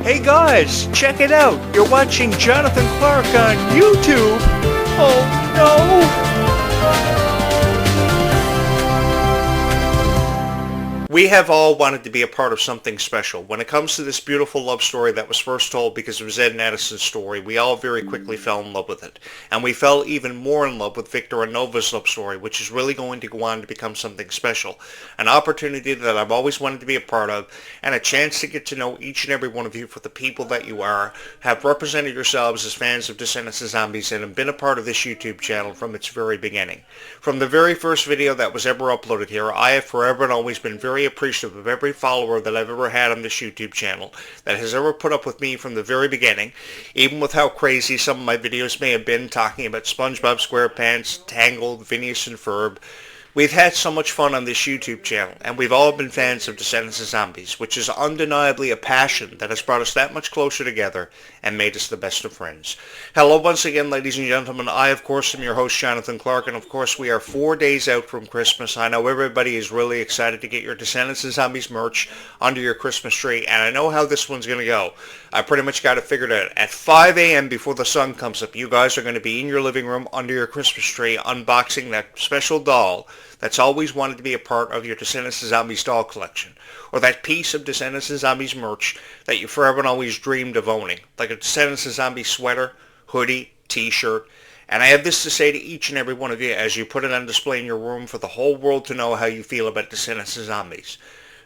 Hey guys, check it out. You're watching Jonathan Clarke on YouTube. Oh no! We have all wanted to be a part of something special. When it comes to this beautiful love story that was first told because it was Ed and Addison's story, we all very quickly fell in love with it. And we fell even more in love with Victor and Nova's love story, which is really going to go on to become something special. An opportunity that I've always wanted to be a part of, and a chance to get to know each and every one of you for the people that you are, have represented yourselves as fans of Descendants of Zombies, and have been a part of this YouTube channel from its very beginning. From the very first video that was ever uploaded here, I have forever and always been very appreciative of every follower that I've ever had on this YouTube channel that has ever put up with me from the very beginning, even with how crazy some of my videos may have been, talking about SpongeBob SquarePants, Tangled, Phineas and Ferb. We've had so much fun on this YouTube channel, and we've all been fans of Descendants of Zombies, which is undeniably a passion that has brought us that much closer together and made us the best of friends. Hello once again, ladies and gentlemen. I, of course, am your host, Jonathan Clarke, and of course, we are 4 days out from Christmas. I know everybody is really excited to get your Descendants of Zombies merch under your Christmas tree, and I know how this one's going to go. I pretty much got it figured out. At 5 a.m. before the sun comes up, you guys are going to be in your living room under your Christmas tree unboxing that special doll that's always wanted to be a part of your Descendants of Zombies doll collection, or that piece of Descendants of Zombies merch that you forever and always dreamed of owning, like a Descendants of Zombies sweater, hoodie, t-shirt. And I have this to say to each and every one of you as you put it on display in your room for the whole world to know how you feel about Descendants of Zombies.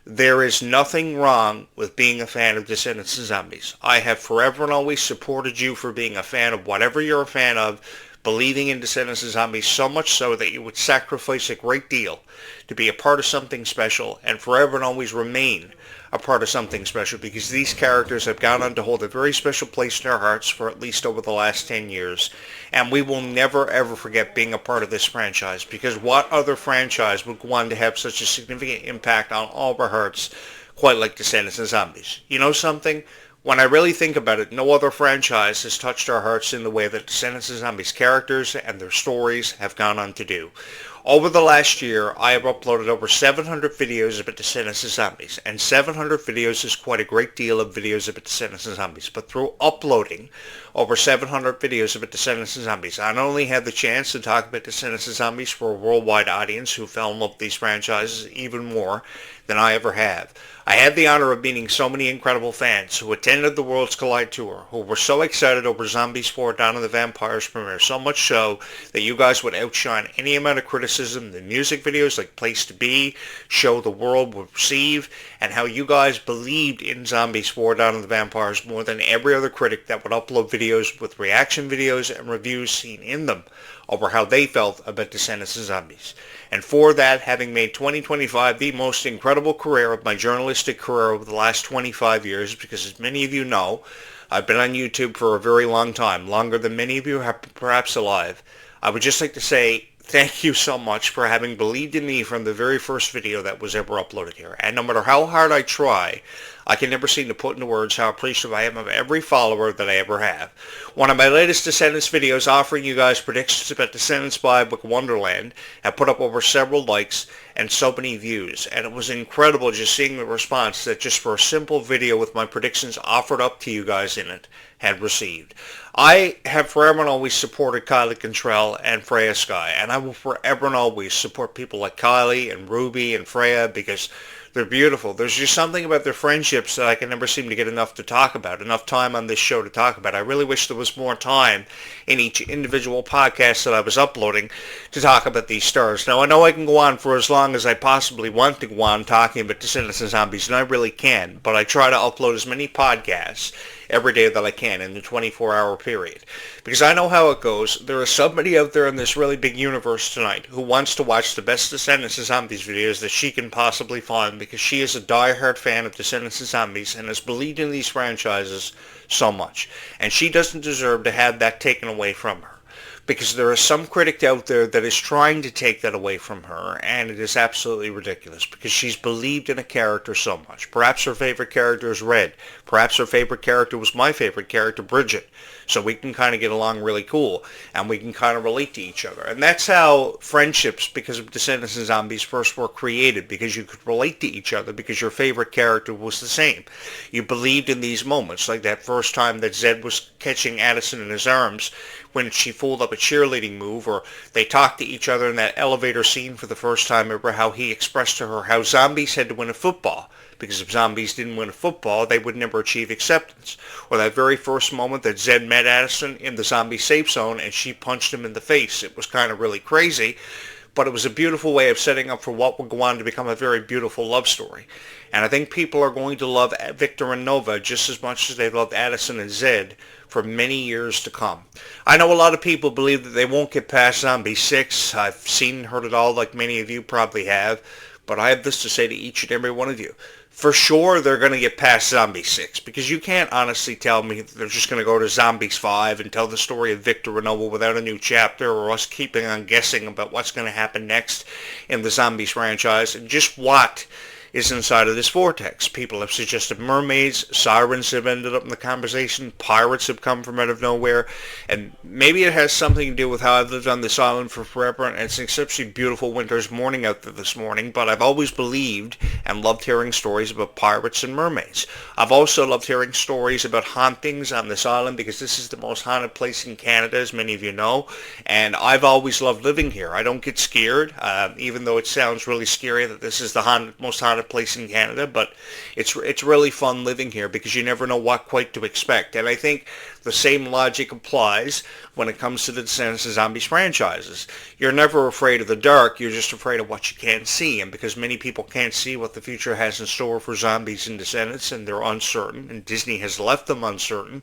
There is nothing wrong with being a fan of Descendants of Zombies. I have forever and always supported you for being a fan of whatever you're a fan of, believing in Descendants of Zombies so much so that you would sacrifice a great deal to be a part of something special and forever and always remain a part of something special, because these characters have gone on to hold a very special place in our hearts for at least over the last 10 years. And we will never ever forget being a part of this franchise, because what other franchise would go on to have such a significant impact on all of our hearts quite like Descendants of Zombies? You know something? When I really think about it, no other franchise has touched our hearts in the way that Descendants of Zombies characters and their stories have gone on to do. Over the last year, I have uploaded over 700 videos about Descendants of Zombies, and 700 videos is quite a great deal of videos about Descendants of Zombies. But through uploading over 700 videos about Descendants of Zombies, I not only had the chance to talk about Descendants of Zombies for a worldwide audience who fell in love with these franchises even more than I ever have. I had the honor of meeting so many incredible fans who attended the Worlds Collide tour, who were so excited over Zombies 4 Dawn of the Vampires premiere, so much so that you guys would outshine any amount of criticism the music videos like Place to Be, Show the World would receive, and how you guys believed in Zombies 4 Dawn of the Vampires more than every other critic that would upload videos with reaction videos and reviews seen in them over how they felt about Descendants of Zombies. And for that, having made 2025 the most incredible career of my journalistic career over the last 25 years, because as many of you know, I've been on YouTube for a very long time, longer than many of you are perhaps alive, I would just like to say thank you so much for having believed in me from the very first video that was ever uploaded here. And no matter how hard I try, I can never seem to put into words how appreciative I am of every follower that I ever have. One of my latest Descendants videos offering you guys predictions about Descendants by book Wonderland have put up over several likes and so many views, and it was incredible just seeing the response that just for a simple video with my predictions offered up to you guys in it had received. I have forever and always supported Kylie Cantrell and Freya Sky, and I will forever and always support people like Kylie and Ruby and Freya because they're beautiful. There's just something about their friendships that I can never seem to get enough to talk about, enough time on this show to talk about. I really wish there was more time in each individual podcast that I was uploading to talk about these stars. Now, I know I can go on for as long as I possibly want to go on talking about Descendants of Zombies, and I really can, but I try to upload as many podcasts every day that I can in the 24-hour period. Because I know how it goes. There is somebody out there in this really big universe tonight who wants to watch the best Descendants of Zombies videos that she can possibly find, because she is a diehard fan of Descendants of Zombies and has believed in these franchises so much. And she doesn't deserve to have that taken away from her. because there is some critic out there that is trying to take that away from her, and it is absolutely ridiculous because she's believed in a character so much. Perhaps her favorite character is Red. Perhaps her favorite character was my favorite character, Bridget. So we can kind of get along really cool, and we can kind of relate to each other. And that's how friendships, because of Descendants and Zombies, first were created, because you could relate to each other because your favorite character was the same. You believed in these moments, like that first time that Zed was catching Addison in his arms when she pulled up a cheerleading move, or they talked to each other in that elevator scene for the first time. Remember how he expressed to her how zombies had to win a football, because if zombies didn't win a football, they would never achieve acceptance. Or that very first moment that Zed met Addison in the zombie safe zone and she punched him in the face. It was kind of really crazy, but it was a beautiful way of setting up for what would go on to become a very beautiful love story. And I think people are going to love Victor and Nova just as much as they loved Addison and Zed for many years to come. I know a lot of people believe that they won't get past Zombie 6. I've seen and heard it all, like many of you probably have. But I have this to say to each and every one of you. For sure, they're going to get past Zombie 6, because you can't honestly tell me that they're just going to go to Zombies 5 and tell the story of Victor and Nova without a new chapter, or us keeping on guessing about what's going to happen next in the Zombies franchise, and just what is inside of this vortex. People have suggested mermaids, sirens have ended up in the conversation, pirates have come from out of nowhere, and maybe it has something to do with how I've lived on this island for forever, and it's an exceptionally beautiful winter's morning out there this morning, but I've always believed and loved hearing stories about pirates and mermaids. I've also loved hearing stories about hauntings on this island, because this is the most haunted place in Canada, as many of you know, and I've always loved living here. I don't get scared, even though it sounds really scary that this is the most haunted place in Canada, but it's really fun living here because you never know what quite to expect. And I think the same logic applies when it comes to the Descendants and Zombies franchises. You're never afraid of the dark, you're just afraid of what you can't see. And because many people can't see what the future has in store for Zombies and Descendants, and they're uncertain, and Disney has left them uncertain,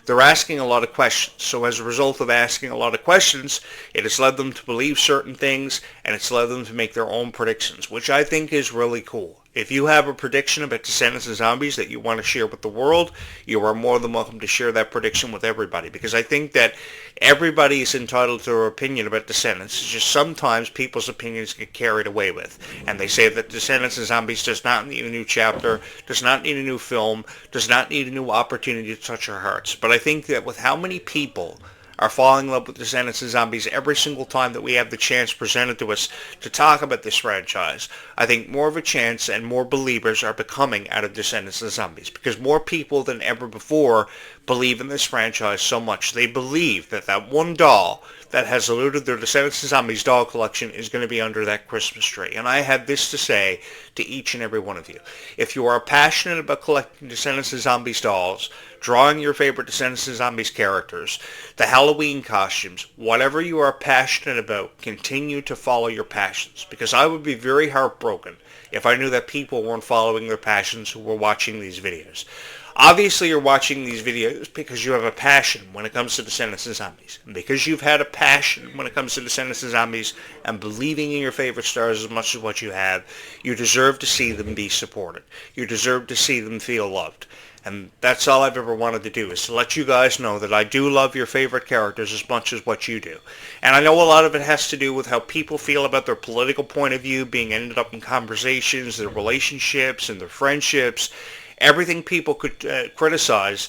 they're asking a lot of questions. So as a result of asking a lot of questions, it has led them to believe certain things, and it's led them to make their own predictions, which I think is really cool. If you have a prediction about Descendants and Zombies that you want to share with the world, you are more than welcome to share that prediction with everybody, because I think that everybody is entitled to their opinion about Descendants. It's just sometimes people's opinions get carried away with, and they say that Descendants and Zombies does not need a new chapter, does not need a new film, does not need a new opportunity to touch our hearts. But I think that with how many people are falling in love with Descendants and Zombies every single time that we have the chance presented to us to talk about this franchise, I think more of a chance and more believers are becoming out of Descendants and Zombies, because more people than ever before believe in this franchise so much. They believe that that one doll that has eluded their Descendants and Zombies doll collection is going to be under that Christmas tree. And I have this to say to each and every one of you. If you are passionate about collecting Descendants and Zombies dolls, drawing your favorite Descendants and Zombies characters, the Halloween costumes, whatever you are passionate about, continue to follow your passions. Because I would be very heartbroken if I knew that people weren't following their passions who were watching these videos. Obviously, you're watching these videos because you have a passion when it comes to Descendants and Zombies. And because you've had a passion when it comes to Descendants and Zombies and believing in your favorite stars as much as what you have, you deserve to see them be supported. You deserve to see them feel loved. And that's all I've ever wanted to do, is to let you guys know that I do love your favorite characters as much as what you do. And I know a lot of it has to do with how people feel about their political point of view being ended up in conversations, their relationships, and their friendships. Everything people could criticize,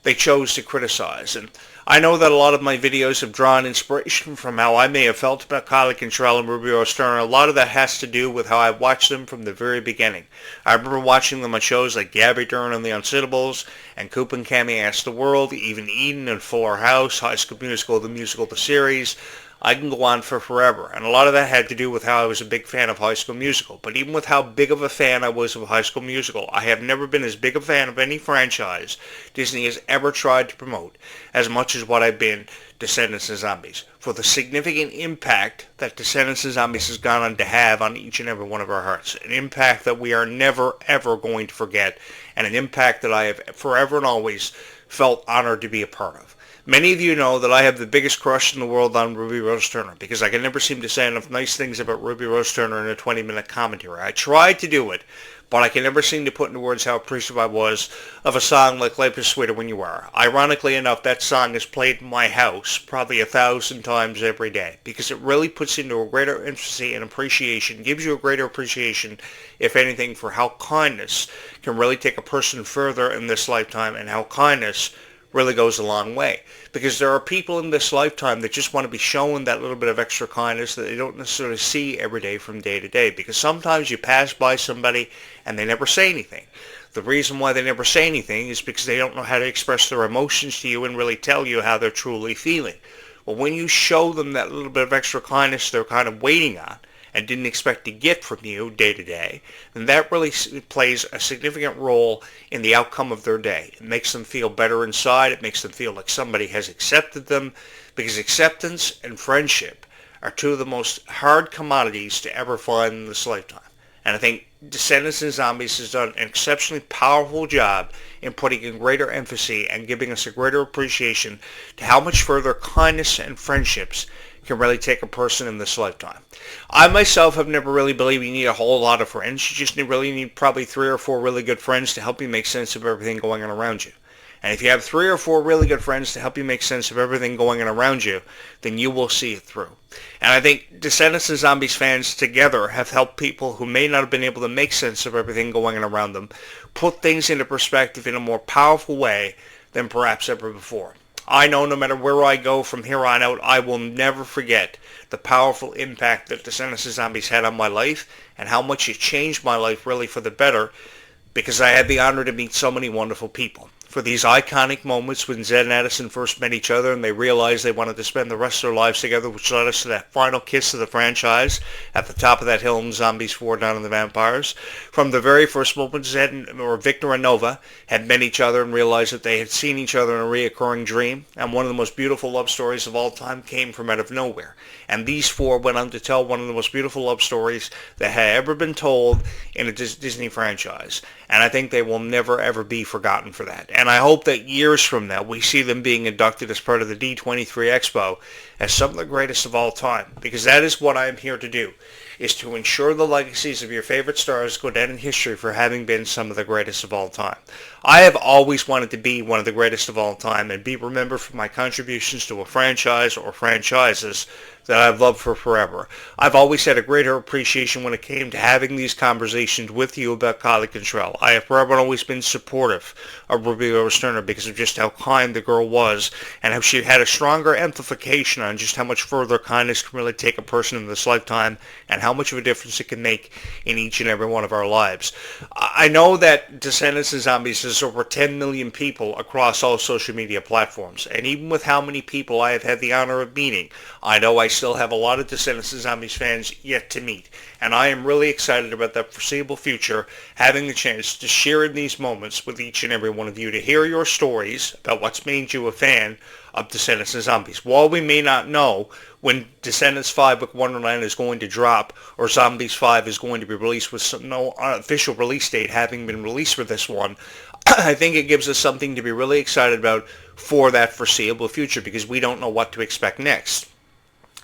they chose to criticize. And I know that a lot of my videos have drawn inspiration from how I may have felt about Kylie Cantrell and Ruby Rose Turner. A lot of that has to do with how I watched them from the very beginning. I remember watching them on shows like Gabby Dern and The Unsittables, and Coop and Cammy Ask the World, even Eden and Fuller House, High School Musical, the musical, the series. I can go on for forever, and a lot of that had to do with how I was a big fan of High School Musical. But even with how big of a fan I was of High School Musical, I have never been as big a fan of any franchise Disney has ever tried to promote as much as what I've been Descendants and Zombies, for the significant impact that Descendants and Zombies has gone on to have on each and every one of our hearts. An impact that we are never, ever going to forget, and an impact that I have forever and always felt honored to be a part of. Many of you know that I have the biggest crush in the world on Ruby Rose Turner, because I can never seem to say enough nice things about Ruby Rose Turner in a 20-minute commentary. I tried to do it, but I can never seem to put into words how appreciative I was of a song like Life is Sweeter When You Are. Ironically enough, that song is played in my house probably 1,000 times every day because it really puts into a greater emphasis and appreciation, gives you a greater appreciation, if anything, for how kindness can really take a person further in this lifetime and how kindness really goes a long way. Because there are people in this lifetime that just want to be shown that little bit of extra kindness that they don't necessarily see every day from day to day. Because sometimes you pass by somebody and they never say anything. The reason why they never say anything is because they don't know how to express their emotions to you and really tell you how they're truly feeling. Well, when you show them that little bit of extra kindness they're kind of waiting on, and didn't expect to get from you day to day, then that really plays a significant role in the outcome of their day. It makes them feel better inside. It makes them feel like somebody has accepted them, because acceptance and friendship are two of the most hard commodities to ever find in this lifetime. And I think Descendants and Zombies has done an exceptionally powerful job in putting a greater emphasis and giving us a greater appreciation to how much further kindness and friendships can really take a person in this lifetime. I myself have never really believed you need a whole lot of friends. You just really need probably 3 or 4 really good friends to help you make sense of everything going on around you. And if you have 3 or 4 really good friends to help you make sense of everything going on around you, then you will see it through. And I think Descendants and Zombies fans together have helped people who may not have been able to make sense of everything going on around them put things into perspective in a more powerful way than perhaps ever before. I know no matter where I go from here on out, I will never forget the powerful impact that Descendants and Zombies had on my life and how much it changed my life really for the better, because I had the honor to meet so many wonderful people. For these iconic moments when Zed and Addison first met each other and they realized they wanted to spend the rest of their lives together, which led us to that final kiss of the franchise at the top of that hill in Zombies 4 Down in the Vampires. From the very first moment Victor and Nova had met each other and realized that they had seen each other in a reoccurring dream, and one of the most beautiful love stories of all time came from out of nowhere. And these 4 went on to tell one of the most beautiful love stories that had ever been told in a Disney franchise. And I think they will never ever be forgotten for that. And I hope that years from now we see them being inducted as part of the D23 Expo as some of the greatest of all time. Because that is what I am here to do, is to ensure the legacies of your favorite stars go down in history for having been some of the greatest of all time. I have always wanted to be one of the greatest of all time and be remembered for my contributions to a franchise or franchises that I've loved for forever. I've always had a greater appreciation when it came to having these conversations with you about Kylie Contrell. I have forever always been supportive of Ruby Turner because of just how kind the girl was and how she had a stronger amplification on just how much further kindness can really take a person in this lifetime and how much of a difference it can make in each and every one of our lives. I know that Descendants and Zombies is over 10 million people across all social media platforms, and even with how many people I have had the honor of meeting, I know I still have a lot of Descendants and Zombies fans yet to meet, and I am really excited about the foreseeable future, having the chance to share in these moments with each and every one of you, to hear your stories about what's made you a fan of Descendants and Zombies. While we may not know when Descendants 5 Book Wonderland is going to drop or Zombies 5 is going to be released with no official release date having been released for this one, I think it gives us something to be really excited about for that foreseeable future, because we don't know what to expect next.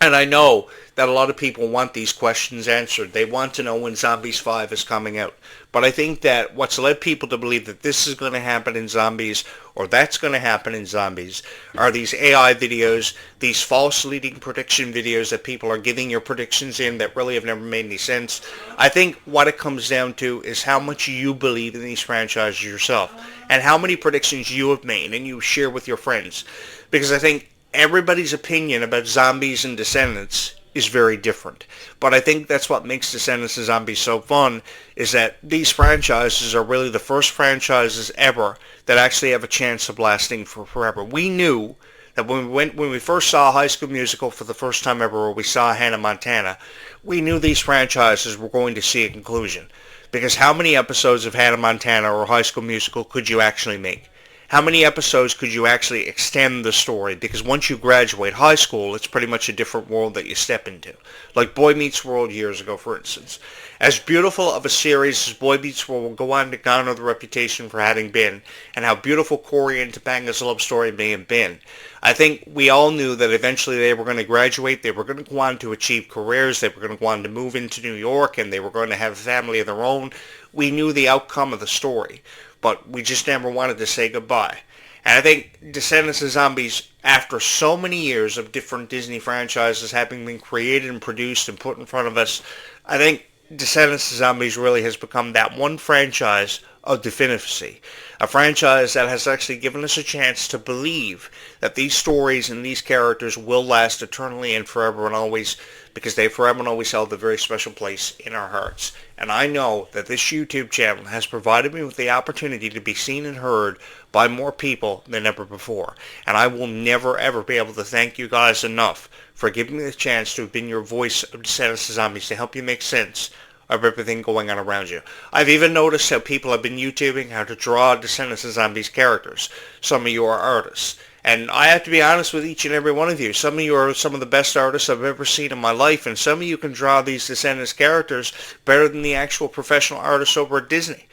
And I know that a lot of people want these questions answered. They want to know when Zombies 5 is coming out. But I think that what's led people to believe that this is going to happen in Zombies or that's going to happen in Zombies are these AI videos, these false leading prediction videos that people are giving your predictions in that really have never made any sense. I think what it comes down to is how much you believe in these franchises yourself and how many predictions you have made and you share with your friends. Because I think everybody's opinion about Zombies and Descendants is very different. But I think that's what makes Descendants and Zombies so fun, is that these franchises are really the first franchises ever that actually have a chance of lasting for forever. We knew that when we first saw High School Musical for the first time ever, or we saw Hannah Montana, we knew these franchises were going to see a conclusion. Because how many episodes of Hannah Montana or High School Musical could you actually make? How many episodes could you actually extend the story? Because once you graduate high school, it's pretty much a different world that you step into. Like Boy Meets World years ago, for instance. As beautiful of a series as Boy Meets World will go on to garner the reputation for having been, and how beautiful Corey and Topanga's love story may have been, I think we all knew that eventually they were going to graduate, they were going to go on to achieve careers, they were going to go on to move into New York, and they were going to have a family of their own. we knew the outcome of the story, but we just never wanted to say goodbye. And I think Descendants of Zombies, after so many years of different Disney franchises having been created and produced and put in front of us, I think Descendants of Zombies really has become that one franchise of definitively. A franchise that has actually given us a chance to believe that these stories and these characters will last eternally and forever and always, because they forever and always held a very special place in our hearts. And I know that this YouTube channel has provided me with the opportunity to be seen and heard by more people than ever before. And I will never ever be able to thank you guys enough for giving me the chance to have been your voice of Descendants of Zombies to help you make sense of everything going on around you. I've even noticed how people have been YouTubing how to draw Descendants of Zombies characters. Some of you are artists. And I have to be honest with each and every one of you. Some of you are some of the best artists I've ever seen in my life, and some of you can draw these Descendants characters better than the actual professional artists over at Disney.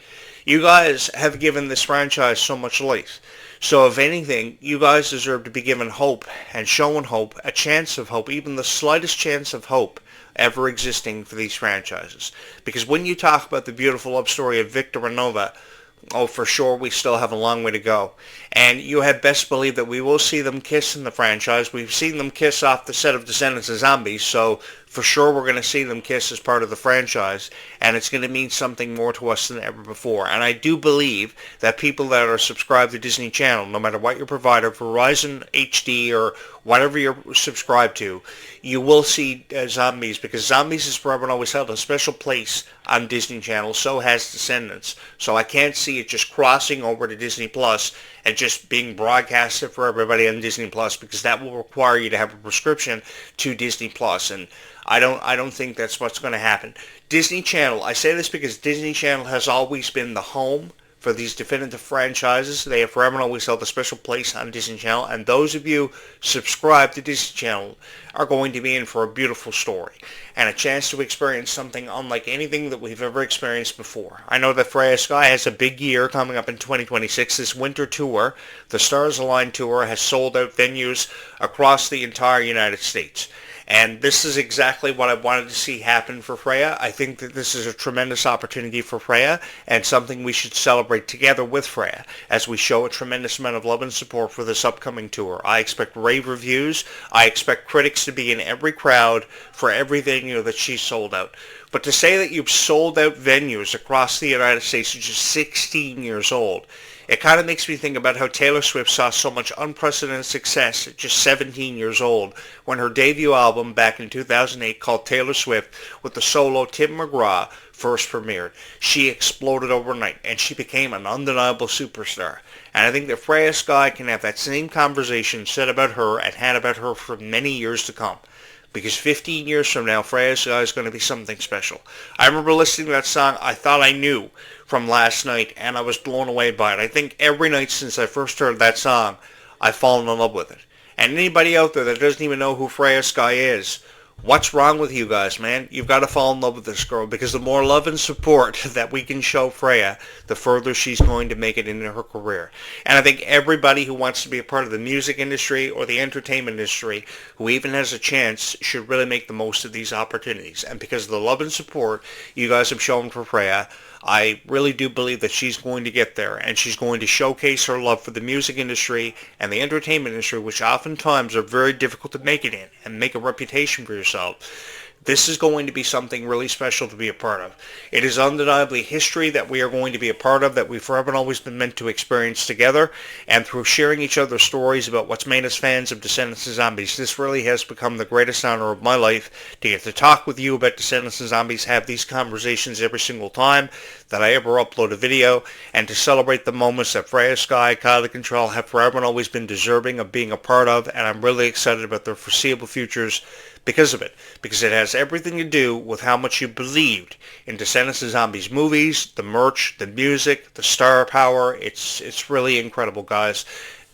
You guys have given this franchise so much life. So if anything, you guys deserve to be given hope and shown hope, a chance of hope, even the slightest chance of hope ever existing for these franchises. Because when you talk about the beautiful love story of Victor and Nova, oh, for sure, we still have a long way to go. And you had best believe that we will see them kiss in the franchise. We've seen them kiss off the set of Descendants of Zombies, so for sure we're going to see them kiss as part of the franchise, and it's going to mean something more to us than ever before. And I do believe that people that are subscribed to Disney Channel, no matter what your provider, Verizon, HD, or whatever you're subscribed to, you will see Zombies, because Zombies has forever and always held a special place on Disney Channel. So has Descendants. So I can't see it just crossing over to Disney Plus and just being broadcasted for everybody on Disney Plus, because that will require you to have a prescription to Disney Plus, and I don't think that's what's going to happen. Disney Channel, I say this because Disney Channel has always been the home for these definitive franchises. They have forever and always held a special place on Disney Channel, and those of you subscribed to Disney Channel are going to be in for a beautiful story and a chance to experience something unlike anything that we've ever experienced before. I know that Freya Sky has a big year coming up in 2026. This winter tour, the Stars Align Tour, has sold out venues across the entire United States. And this is exactly what I wanted to see happen for Freya. I think that this is a tremendous opportunity for Freya and something we should celebrate together with Freya as we show a tremendous amount of love and support for this upcoming tour. I expect rave reviews. I expect critics to be in every crowd for every venue that she's sold out. But to say that you've sold out venues across the United States, which is 16 years old, it kind of makes me think about how Taylor Swift saw so much unprecedented success at just 17 years old when her debut album back in 2008 called Taylor Swift with the solo Tim McGraw first premiered. She exploded overnight and she became an undeniable superstar. And I think that Freya Sky can have that same conversation said about her and had about her for many years to come. Because 15 years from now, Freya Sky is going to be something special. I remember listening to that song, I Thought I Knew, from last night, and I was blown away by it. I think every night since I first heard that song, I've fallen in love with it. And anybody out there that doesn't even know who Freya Sky is, what's wrong with you guys, man? You've got to fall in love with this girl, because the more love and support that we can show Freya, the further she's going to make it into her career. And I think everybody who wants to be a part of the music industry or the entertainment industry, who even has a chance, should really make the most of these opportunities. And because of the love and support you guys have shown for Freya, I really do believe that she's going to get there, and she's going to showcase her love for the music industry and the entertainment industry, which oftentimes are very difficult to make it in, and make a reputation for yourself. This is going to be something really special to be a part of. It is undeniably history that we are going to be a part of, that we've forever and always been meant to experience together, and through sharing each other's stories about what's made us fans of Descendants of Zombies, this really has become the greatest honor of my life, to get to talk with you about Descendants of Zombies, have these conversations every single time that I ever upload a video, and to celebrate the moments that Freya Sky, Kylie Control have forever and always been deserving of being a part of, and I'm really excited about their foreseeable futures because of it, because it has everything to do with how much you believed in Descendants of Zombies movies, the merch, the music, the star power. It's really incredible, guys.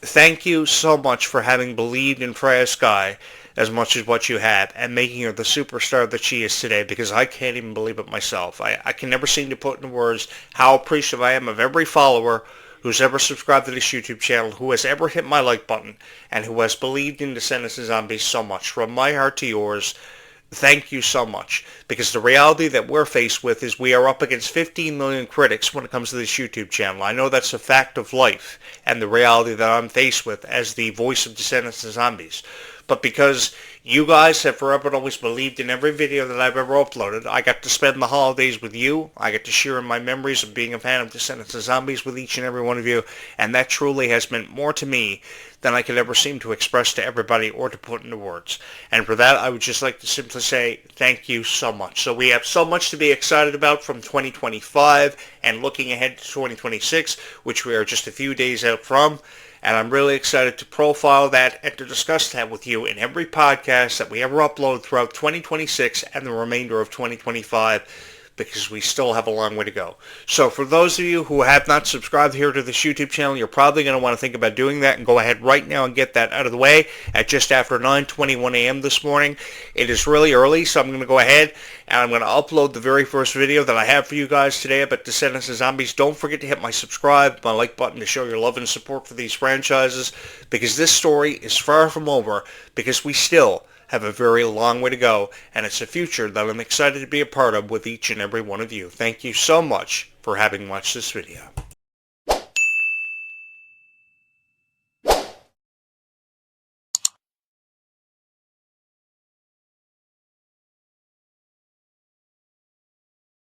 Thank you so much for having believed in Freya Sky as much as what you have, and making her the superstar that she is today, because I can't even believe it myself. I can never seem to put into words how appreciative I am of every follower who's ever subscribed to this YouTube channel, who has ever hit my like button, and who has believed in Descendants of Zombies so much. From my heart to yours, Thank you so much, because the reality that we're faced with is we are up against 15 million critics when it comes to this YouTube channel. I know that's a fact of life and the reality that I'm faced with as the voice of Descendants and Zombies. But because you guys have forever and always believed in every video that I've ever uploaded, I got to spend the holidays with you. I get to share in my memories of being a fan of Descendants and Zombies with each and every one of you, and that truly has meant more to me than I could ever seem to express to everybody or to put into words. And for that, I would just like to simply say thank you so much. So we have so much to be excited about from 2025 and looking ahead to 2026, which we are just a few days out from. And I'm really excited to profile that and to discuss that with you in every podcast that we ever upload throughout 2026 and the remainder of 2025, because we still have a long way to go. So for those of you who have not subscribed here to this YouTube channel, you're probably going to want to think about doing that, and go ahead right now and get that out of the way at just after 9:21 a.m. this morning. It is really early, so I'm going to go ahead and I'm going to upload the very first video that I have for you guys today about Descendants and Zombies. Don't forget to hit my subscribe, my like button to show your love and support for these franchises, because this story is far from over, because we still have a very long way to go, and it's a future that I'm excited to be a part of with each and every one of you. Thank you so much for having watched this video.